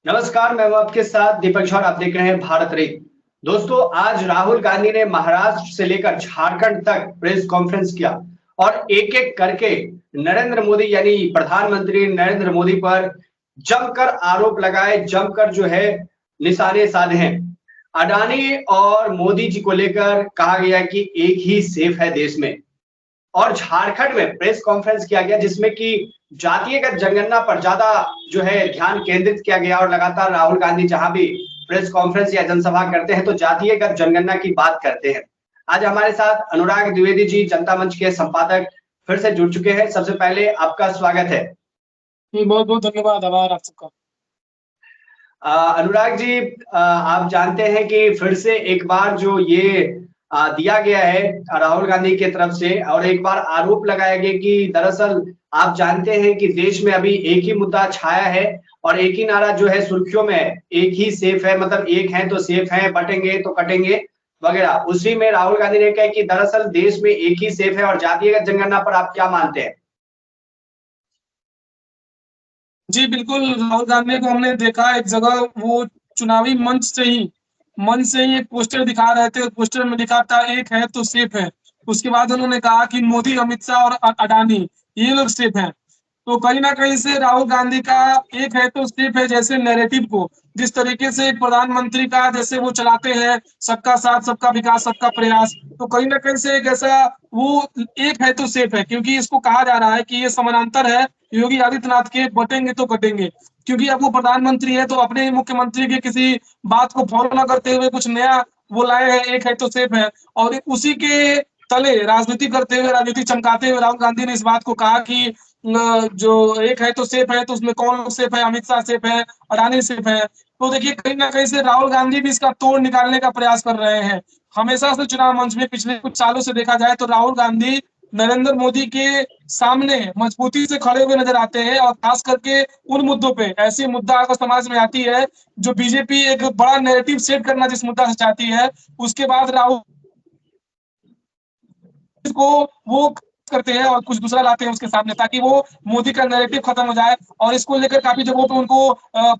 नमस्कार, मैं हूं आपके साथ दीपक झा और आप देख रहे हैं भारत रत्न। दोस्तों, आज राहुल गांधी ने महाराष्ट्र से लेकर झारखंड तक प्रेस कॉन्फ्रेंस किया और एक एक करके नरेंद्र मोदी यानी प्रधानमंत्री नरेंद्र मोदी पर जमकर आरोप लगाए, जमकर जो है निशाने साधे हैं। अडानी और मोदी जी को लेकर कहा गया कि एक ही सेफ है देश में। और झारखंड में प्रेस कॉन्फ्रेंस किया गया जिसमें कि जातीयगत जनगणना पर ज्यादा जो है ध्यान केंद्रित किया गया और लगातार राहुल गांधी जहां भी प्रेस कॉन्फ्रेंस या जनसभा करते हैं तो जातीयगत जनगणना की बात करते हैं। आज हमारे साथ अनुराग द्विवेदी जी, जनता मंच के संपादक, फिर से जुड़ चुके हैं। सबसे पहले आपका स्वागत है। बहुत बहुत धन्यवाद, आभार आप सबका। अनुराग जी, आप जानते हैं कि फिर से एक बार जो ये दिया गया है राहुल गांधी की तरफ से और एक बार आरोप लगाया गया कि दरअसल आप जानते हैं कि देश में अभी एक ही मुद्दा छाया है और एक ही नारा जो है सुर्खियों में है, एक ही सेफ है, मतलब एक है तो सेफ है, बटेंगे तो कटेंगे वगैरह। उसी में राहुल गांधी ने कहा कि दरअसल देश में एक ही सेफ है। और जातीयगत जनगणना पर आप क्या मानते हैं? जी बिल्कुल, राहुल गांधी को हमने देखा एक जगह, वो चुनावी मंच से ही एक पोस्टर दिखा रहे थे। पोस्टर में लिखा था एक है तो सेफ है। उसके बाद उन्होंने कहा कि मोदी, अमित शाह और अडानी ये लोग सेफ हैं। तो कहीं ना कहीं से राहुल गांधी का एक है तो सिर्फ है जैसे नैरेटिव को जिस तरीके से एक प्रधानमंत्री का जैसे वो चलाते हैं, सबका साथ सबका विकास सबका प्रयास, तो कहीं ना कहीं से एक ऐसा वो एक है तो सेफ है, क्योंकि इसको कहा जा रहा है कि ये समानांतर है योगी आदित्यनाथ के बटेंगे तो कटेंगे। क्योंकि अब वो प्रधानमंत्री है तो अपने ही मुख्यमंत्री की किसी बात को फॉलो न करते हुए कुछ नया वो लाए हैं, एक है तो सेफ है। और उसी के तले राजनीति करते हुए, राजनीति चमकाते हुए राहुल गांधी ने इस बात को कहा कि जो एक है तो सेफ है, तो उसमें कौन लोग सेफ है? अमित शाह सेफ है, अडानी सेफ है। तो देखिए, कहीं ना कहीं से राहुल गांधी भी इसका तोड़ निकालने का प्रयास कर रहे हैं। हमेशा से चुनाव मंच में पिछले कुछ सालों से देखा जाए तो राहुल गांधी नरेंद्र मोदी के सामने मजबूती से खड़े हुए नजर आते हैं, और खास करके उन मुद्दों पे, ऐसी मुद्दा अगर समाज में आती है जो बीजेपी एक बड़ा नैरेटिव सेट करना जिस मुद्दा से चाहती है, उसके बाद राहुल को वो करते हैं और कुछ दूसरा लाते हैं उसके सामने, ताकि वो मोदी का नैरेटिव खत्म हो जाए। और इसको लेकर काफी जगहों पे उनको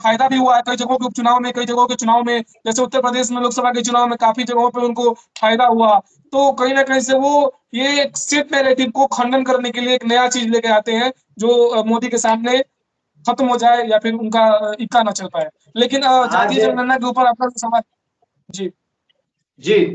फायदा भी हुआ है। कई जगहों के उपचुनाव में, कई जगहों के चुनाव में, जैसे उत्तर प्रदेश में लोकसभा के चुनाव में काफी जगहों पे उनको फायदा हुआ। तो कहीं ना कहीं से वो ये एक सेट नैरेटिव को खंडन करने के लिए एक नया चीज लेके आते हैं जो मोदी के सामने खत्म हो जाए या फिर उनका इक्का ना चल पाए। लेकिन आज जातीय जनगणना के ऊपर आपका सवाल। जी, जी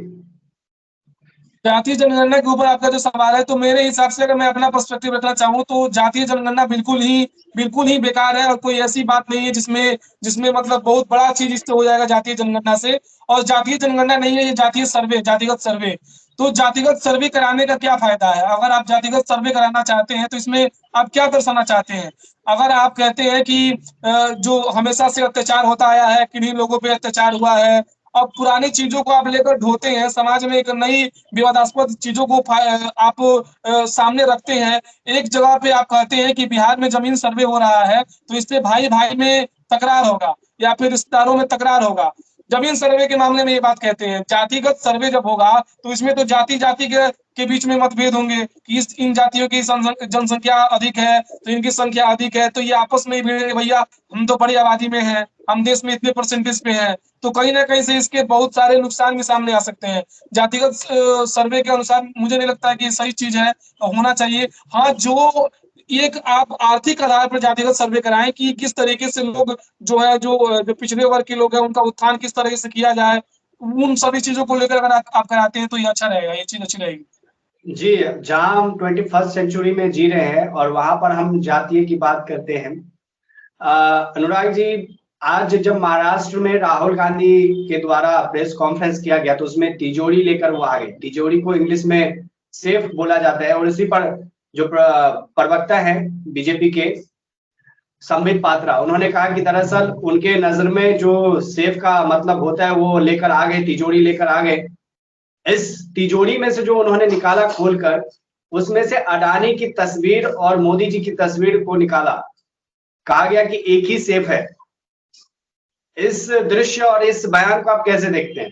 जातीय जनगणना के ऊपर आपका जो सवाल है, तो मेरे हिसाब से अगर मैं अपना पर्सपेक्टिव रखना चाहूँ तो जातीय जनगणना बिल्कुल ही बेकार है। और कोई ऐसी बात नहीं है जिसमें जिसमें मतलब बहुत बड़ा चीज इससे हो जाएगा जातीय जनगणना से। और जातीय जनगणना नहीं है, ये जातीय सर्वे, जातिगत सर्वे। तो जातिगत सर्वे कराने का क्या फायदा है? अगर आप जातिगत सर्वे कराना चाहते हैं तो इसमें आप क्या दर्शाना चाहते हैं? अगर आप कहते हैं कि जो हमेशा से अत्याचार होता आया है, किन्हीं लोगों पे अत्याचार हुआ है, अब पुरानी चीजों को आप लेकर ढोते हैं, समाज में एक नई विवादास्पद चीजों को आप सामने रखते हैं। एक जगह पे आप कहते हैं कि बिहार में जमीन सर्वे हो रहा है तो इससे भाई भाई में तकरार होगा या फिर रिश्तेदारों में तकरार होगा। जमीन सर्वे के मामले में ये बात कहते हैं। जातिगत सर्वे जब होगा तो इसमें तो जाति जाति के बीच में मतभेद होंगे कि इन जातियों की जनसंख्या अधिक है तो इनकी संख्या अधिक है, तो ये आपस में ही भिड़ेंगे, भैया हम तो बड़ी आबादी में हैं, हम देश में इतने परसेंटेज पे हैं। तो कहीं ना कहीं से इसके बहुत सारे नुकसान भी सामने आ सकते हैं। जातिगत सर्वे के अनुसार मुझे नहीं लगता है कि सही चीज है, होना चाहिए। हाँ, जो एक आप आर्थिक आधार पर जातिगत सर्वे कराएं कि किस तरीके से लोग जो पिछड़े वर्ग के लोग हैं उनका उत्थान किस तरह से किया जाए, उन सभी चीजों को लेकर अगर आप कराते हैं तो ये अच्छा रहेगा, ये चीज अच्छी रहेगी। जी, जहां हम 21st सेंचुरी में जी रहे हैं और वहां पर हम जातीय की बात करते हैं। अनुराग जी, आज जब महाराष्ट्र में राहुल गांधी के द्वारा प्रेस कॉन्फ्रेंस किया गया तो उसमें तिजोरी लेकर वो आ गए। तिजोरी को इंग्लिश में सेफ बोला जाता है और इसी पर जो प्रवक्ता है बीजेपी के संबित पात्रा, उन्होंने कहा कि दरअसल उनके नजर में जो सेफ का मतलब होता है वो लेकर आ गए, तिजोरी लेकर आ गए। इस तिजोरी में से जो उन्होंने निकाला खोलकर, उसमें से अडानी की तस्वीर और मोदी जी की तस्वीर को निकाला। कहा गया कि एक ही सेफ है। इस दृश्य और इस बयान को आप कैसे देखते हैं?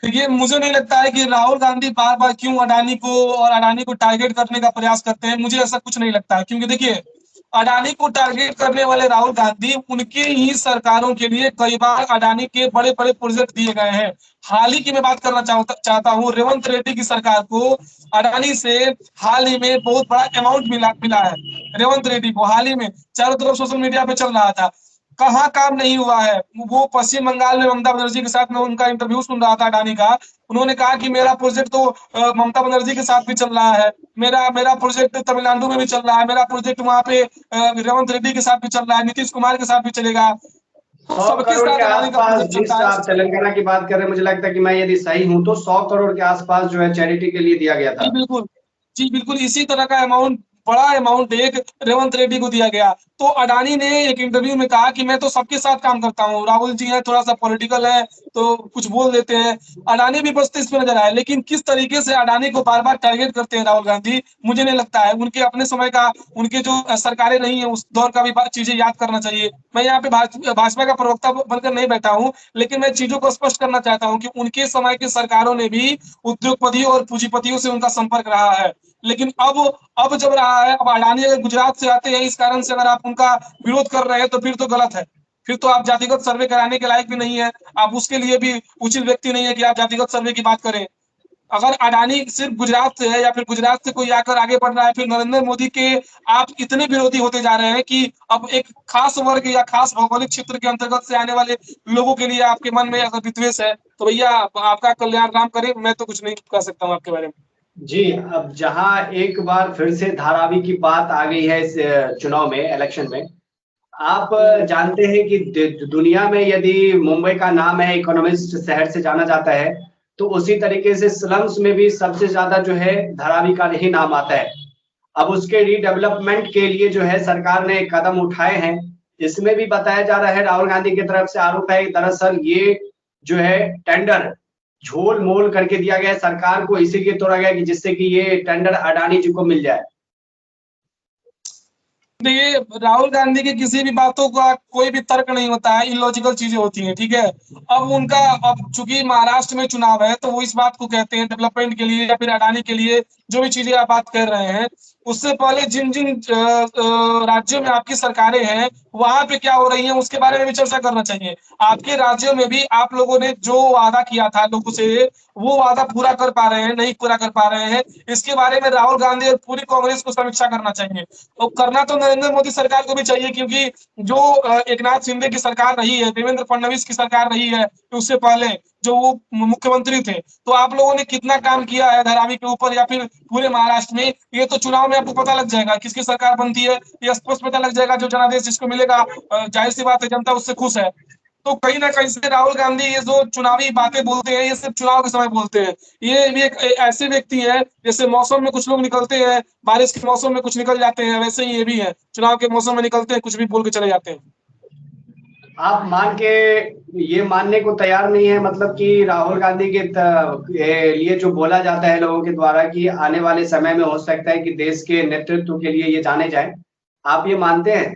देखिए, मुझे नहीं लगता है कि राहुल गांधी बार बार क्यों अडानी को टारगेट करने का प्रयास करते हैं। मुझे ऐसा कुछ नहीं लगता है, क्योंकि देखिए अडानी को टारगेट करने वाले राहुल गांधी, उनके ही सरकारों के लिए कई बार अडानी के बड़े बड़े प्रोजेक्ट दिए गए हैं। हाल ही की मैं बात करना चाहता हूँ, रेवंत रेड्डी की सरकार को अडानी से हाल ही में बहुत बड़ा अमाउंट मिला है। रेवंत रेड्डी को हाल ही में चारों तरफ सोशल मीडिया पे चल रहा था, कहाँ काम नहीं हुआ है। वो पश्चिम बंगाल में ममता बनर्जी के साथ में उनका इंटरव्यू सुन रहा था अडानी का, उन्होंने कहा कि मेरा प्रोजेक्ट तो ममता बनर्जी के साथ भी चल रहा है, मेरा मेरा प्रोजेक्ट तमिलनाडु में भी चल रहा है, मेरा प्रोजेक्ट वहां पे रेवंत रेड्डी के साथ भी चल रहा है, नीतीश कुमार के साथ भी चलेगा। तो 100 सबके करोड़ के साथ अडानी का आसपास, प्रोजेक्ट जिस चलता है। आप तेलंगाना की बात कर रहे हैं, मुझे लगता है कि मैं यदि सही हूं तो 100 करोड़ के आसपास जो है चैरिटी के लिए दिया गया जी था। बिल्कुल, जी बिल्कुल, इसी तरह का अमाउंट, बड़ा अमाउंट एक रेवंत रेड्डी को दिया गया। तो अडानी ने एक इंटरव्यू में कहा कि मैं तो सबके साथ काम करता हूँ, राहुल जी है थोड़ा सा पॉलिटिकल है तो कुछ बोल देते हैं, अडानी भी बस इसमें नजर आए। लेकिन किस तरीके से अडानी को बार बार टारगेट करते हैं राहुल गांधी, मुझे नहीं लगता है उनके अपने समय का, उनके जो सरकारें रही है उस दौर का भी चीजें याद करना चाहिए। मैं यहाँ पे भाजपा का प्रवक्ता बनकर नहीं बैठा हूँ, लेकिन मैं चीजों को स्पष्ट करना चाहता हूँ कि उनके समय की सरकारों ने भी उद्योगपतियों और पूंजीपतियों से उनका संपर्क रहा है। लेकिन अब जब रहा है, अब अडानी अगर गुजरात से आते हैं, इस कारण से अगर आप उनका विरोध कर रहे हैं तो फिर तो गलत है, फिर तो आप जातिगत सर्वे कराने के लायक भी नहीं है, आप उसके लिए भी उचित व्यक्ति नहीं है कि आप जातिगत सर्वे की बात करें। अगर अडानी सिर्फ गुजरात से है या फिर गुजरात से कोई आकर आगे बढ़ रहा है, फिर नरेंद्र मोदी के आप इतने विरोधी होते जा रहे हैं कि अब एक खास वर्ग या खास भौगोलिक क्षेत्र के अंतर्गत से आने वाले लोगों के लिए आपके मन में अगर विद्वेष है तो भैया आपका कल्याण राम करे, मैं तो कुछ नहीं कह सकता हूँ आपके बारे में। जी, अब जहां एक बार फिर से धारावी की बात आ गई है इस चुनाव में, इलेक्शन में, आप जानते हैं कि दुनिया में यदि मुंबई का नाम है इकोनॉमिस्ट शहर से जाना जाता है, तो उसी तरीके से स्लम्स में भी सबसे ज्यादा जो है धारावी का ही नाम आता है। अब उसके रीडेवलपमेंट के लिए जो है सरकार ने कदम उठाए हैं। इसमें भी बताया जा रहा है, राहुल गांधी की तरफ से आरोप है, दरअसल ये जो है टेंडर झोल मोल करके दिया गया है सरकार को, इसीलिए तोड़ा गया कि जिससे कि ये टेंडर अडानी जी को मिल जाए। देखिए, राहुल गांधी की किसी भी बातों का कोई भी तर्क नहीं होता है, इलॉजिकल चीजें होती हैं, ठीक है। अब उनका, अब चूंकि महाराष्ट्र में चुनाव है तो वो इस बात को कहते हैं डेवलपमेंट के लिए या फिर अडानी के लिए, जो भी चीजें आप बात कर रहे हैं, उससे पहले जिन जिन राज्यों में आपकी सरकारें हैं वहां पे क्या हो रही है उसके बारे में भी चर्चा करना चाहिए। आपके राज्यों में भी आप लोगों ने जो वादा किया था लोगों से, वो वादा पूरा कर पा रहे हैं नहीं पूरा कर पा रहे हैं, इसके बारे में राहुल गांधी और पूरी कांग्रेस को समीक्षा करना चाहिए। तो करना तो नरेंद्र मोदी सरकार को भी चाहिए, क्योंकि जो एकनाथ शिंदे की सरकार रही है, देवेंद्र फडणवीस की सरकार रही है, उससे पहले जो वो मुख्यमंत्री थे, तो आप लोगों ने कितना काम किया है धारावी के ऊपर या फिर पूरे महाराष्ट्र में, ये तो चुनाव में आपको पता लग जाएगा किसकी सरकार बनती है, ये स्पष्ट पता लग जाएगा। जो जनादेश जिसको मिलेगा, जाहिर सी बात है जनता उससे खुश है। तो कहीं ना कहीं से राहुल गांधी ये जो चुनावी बातें बोलते हैं ये सिर्फ चुनाव के समय बोलते हैं। ये भी एक ऐसे व्यक्ति है, जैसे मौसम में कुछ लोग निकलते हैं, बारिश के मौसम में कुछ निकल जाते हैं, वैसे ही ये भी है, चुनाव के मौसम में निकलते हैं, कुछ भी बोल के चले जाते हैं। आप मान के ये मानने को तैयार नहीं है, मतलब कि राहुल गांधी के लिए जो बोला जाता है लोगों के द्वारा कि आने वाले समय में हो सकता है कि देश के नेतृत्व के लिए ये जाने जाए, आप ये मानते हैं?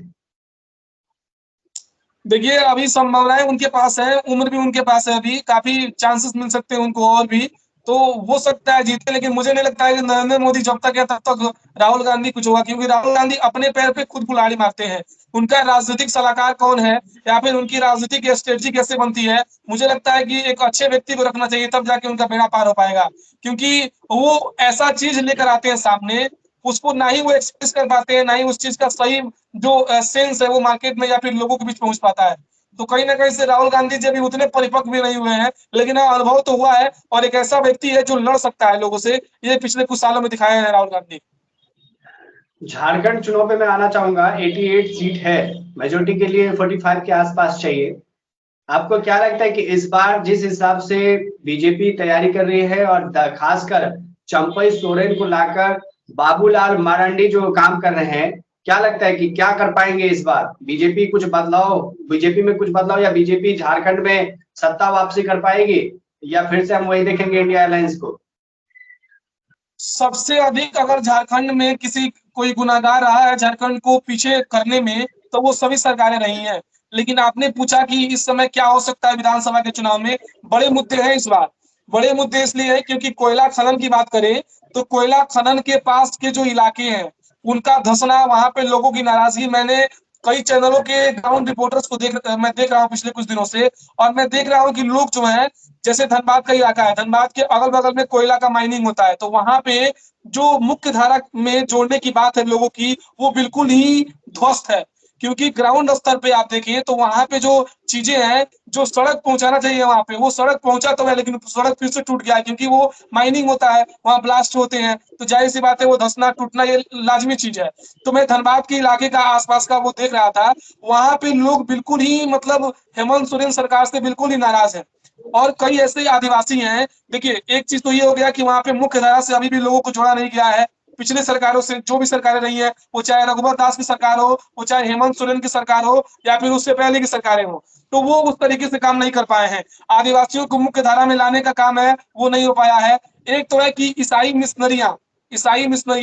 देखिए, अभी संभावनाएं उनके पास है, उम्र भी उनके पास है, अभी काफी चांसेस मिल सकते हैं उनको और भी, तो हो सकता है जीते। लेकिन मुझे नहीं लगता है कि नरेंद्र मोदी जब तक है तब तक राहुल गांधी कुछ होगा, क्योंकि राहुल गांधी अपने पैर पे खुद कुल्हाड़ी मारते हैं। उनका राजनीतिक सलाहकार कौन है या फिर उनकी राजनीतिक स्ट्रेटजी कैसे बनती है, मुझे लगता है कि एक अच्छे व्यक्ति को रखना चाहिए, तब जाके उनका बेड़ा पार हो पाएगा। क्योंकि वो ऐसा चीज लेकर आते हैं सामने, उसको ना ही वो एक्सप्रेस कर पाते हैं, ना ही उस चीज का सही जो सेंस है वो मार्केट में या फिर लोगों के बीच पहुंच पाता है। तो कहीं ना कहीं से राहुल गांधी जी अभी उतने परिपक्व भी नहीं हुए हैं, लेकिन हाँ, अनुभव तो हुआ है और एक ऐसा व्यक्ति है जो लड़ सकता है लोगों से, ये पिछले कुछ सालों में दिखाया है राहुल गांधी। झारखंड चुनाव पे मैं आना चाहूंगा, 88 सीट है, मेजोरिटी के लिए 45 के आसपास चाहिए। आपको क्या लगता है कि इस बार जिस हिसाब से बीजेपी तैयारी कर रही है और खासकर चंपई सोरेन को लाकर बाबूलाल मरांडी जो काम कर रहे हैं, क्या लगता है कि क्या कर पाएंगे इस बार? बीजेपी कुछ बदलाव, बीजेपी में कुछ बदलाव, या बीजेपी झारखंड में सत्ता वापसी कर पाएगी, या फिर से हम वही देखेंगे इंडिया अलायंस को? सबसे अधिक अगर झारखंड में किसी कोई गुनाहगार रहा है झारखंड को पीछे करने में, तो वो सभी सरकारें रही हैं। लेकिन आपने पूछा कि इस समय क्या हो सकता है विधानसभा के चुनाव में, बड़े मुद्दे हैं इस बार। बड़े मुद्दे इसलिए है क्योंकि कोयला खनन की बात करें तो कोयला खनन के पास के जो इलाके हैं, उनका धंसना, वहां पे लोगों की नाराजगी, मैंने कई चैनलों के ग्राउंड रिपोर्टर्स को मैं देख रहा हूँ पिछले कुछ दिनों से, और मैं देख रहा हूँ कि लोग जो हैं, जैसे धनबाद का इलाका है, धनबाद के अगल बगल में कोयला का माइनिंग होता है, तो वहां पे जो मुख्य धारा में जोड़ने की बात है लोगों की, वो बिल्कुल ही ध्वस्त है। क्योंकि ग्राउंड स्तर पे आप देखिए तो वहां पे जो चीजें हैं, जो सड़क पहुंचाना चाहिए वहां पे, वो सड़क पहुंचा तो है, लेकिन सड़क फिर से टूट गया है, क्योंकि वो माइनिंग होता है, वहां ब्लास्ट होते हैं, तो जाहिर सी बात है वो धंसना टूटना ये लाजमी चीज है। तो मैं धनबाद के इलाके का आसपास का वो देख रहा था, वहां पे लोग बिल्कुल ही मतलब हेमंत सोरेन सरकार से बिल्कुल ही नाराज है। और कई ऐसे आदिवासी हैं, देखिए एक चीज तो ये हो गया कि वहां पे मुख्य धारा से अभी भी लोगों को जोड़ा नहीं गया है। पिछले सरकारों से जो भी सरकारें रही है, वो चाहे रघुवर दास की सरकार हो, वो चाहे हेमंत सोरेन की सरकार हो, या फिर उससे पहले की सरकारें हो, तो वो उस तरीके से काम नहीं कर पाए हैं। आदिवासियों को मुख्य धारा में लाने का काम है, वो नहीं हो पाया है। एक तो है कि ईसाई मिशनरियां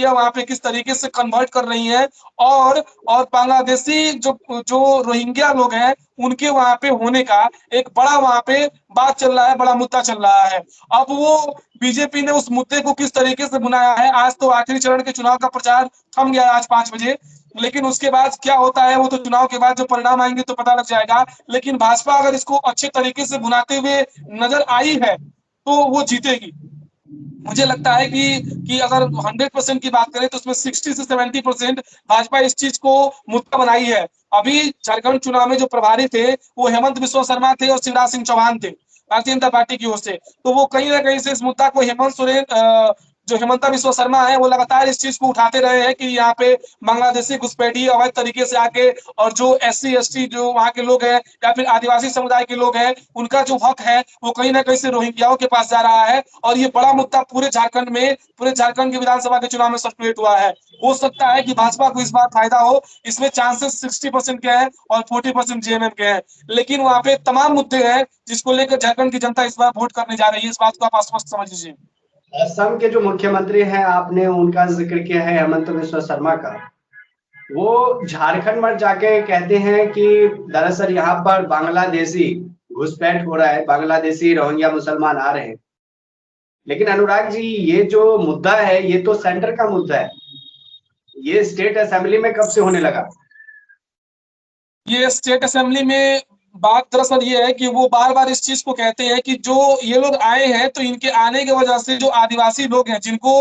वहां पे किस तरीके से कन्वर्ट कर रही हैं, और बांग्लादेशी जो जो रोहिंग्या लोग हैं, उनके वहां पे होने का एक बड़ा वहां पे बात चल रहा है, बड़ा मुद्दा चल रहा है। अब वो बीजेपी ने उस मुद्दे को किस तरीके से बुनाया है, आज तो आखिरी चरण के चुनाव का प्रचार थम गया है आज 5 बजे, लेकिन उसके बाद क्या होता है वो तो चुनाव के बाद जो परिणाम आएंगे तो पता लग जाएगा। लेकिन भाजपा अगर इसको अच्छे तरीके से बुनाते हुए नजर आई है, तो वो जीतेगी। मुझे लगता है कि अगर 100% की बात करें तो उसमें 60 से 70% भाजपा इस चीज को मुद्दा बनाई है। अभी झारखंड चुनाव में जो प्रभारी थे, वो हेमंत बिस्वा शर्मा थे और शिवराज सिंह चौहान थे, भारतीय जनता पार्टी की ओर से। तो वो कहीं ना कहीं से इस मुद्दा को हेमंत सोरेन जो हेमंता बिस्वा शर्मा है, वो लगातार इस चीज को उठाते रहे हैं कि यहाँ पे बांग्लादेशी घुसपैठी अवैध तरीके से आके, और जो SC ST जो वहाँ के लोग हैं, या फिर आदिवासी समुदाय के लोग हैं, उनका जो हक है वो कहीं ना कहीं से रोहिंग्याओं के पास जा रहा है। और ये बड़ा मुद्दा पूरे झारखंड के विधानसभा के चुनाव में सर्कुलेट हुआ है। हो सकता है कि भाजपा को इस बार फायदा हो, इसमें चांसेस 60% के हैं और 40% JMM के हैं। लेकिन वहां पे तमाम मुद्दे हैं जिसको लेकर झारखंड की जनता इस बार वोट करने जा रही है, इस बात को आप स्पष्ट समझ लीजिए। असम के जो मुख्यमंत्री हैं, आपने उनका जिक्र किया है, हेमंत बिस्वा शर्मा का। वो झारखंड में जाके कहते हैं कि दरअसल यहाँ पर बांग्लादेशी घुसपैठ हो रहा है, बांग्लादेशी रोहिंग्या मुसलमान आ रहे हैं। लेकिन अनुराग जी, ये जो मुद्दा है ये तो सेंटर का मुद्दा है, ये स्टेट असेंबली में कब से होने लगा? ये स्टेट असेंबली में बात दरअसल ये है कि वो बार बार इस चीज को कहते हैं कि जो ये लोग आए हैं, तो इनके आने की वजह से जो आदिवासी लोग हैं, जिनको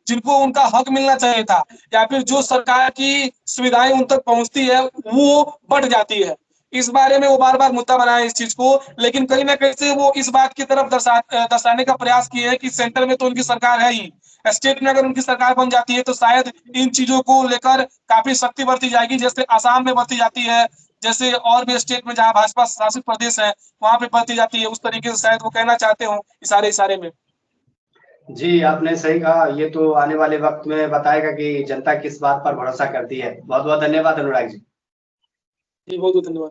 जिनको उनका हक मिलना चाहिए था, या फिर जो सरकार की सुविधाएं उन तक पहुंचती है, वो बढ़ जाती है। इस बारे में वो बार बार मुद्दा बनाए इस चीज को, लेकिन कहीं ना कहीं से वो इस बात की तरफ दर्शाने का प्रयास किए हैं कि सेंटर में तो उनकी सरकार है ही, स्टेट में अगर उनकी सरकार बन जाती है तो शायद इन चीजों को लेकर काफी सख्ती बरती जाएगी, जैसे आसाम में बरती जाती है, जैसे और भी स्टेट में जहां भाजपा शासित प्रदेश है वहां पे बरती जाती है। उस तरीके से शायद वो कहना चाहते हो इशारे इशारे में। जी, आपने सही कहा। ये तो आने वाले वक्त में बताएगा कि जनता किस बात पर भरोसा करती है। बहुत बहुत धन्यवाद अनुराग जी। जी बहुत बहुत धन्यवाद।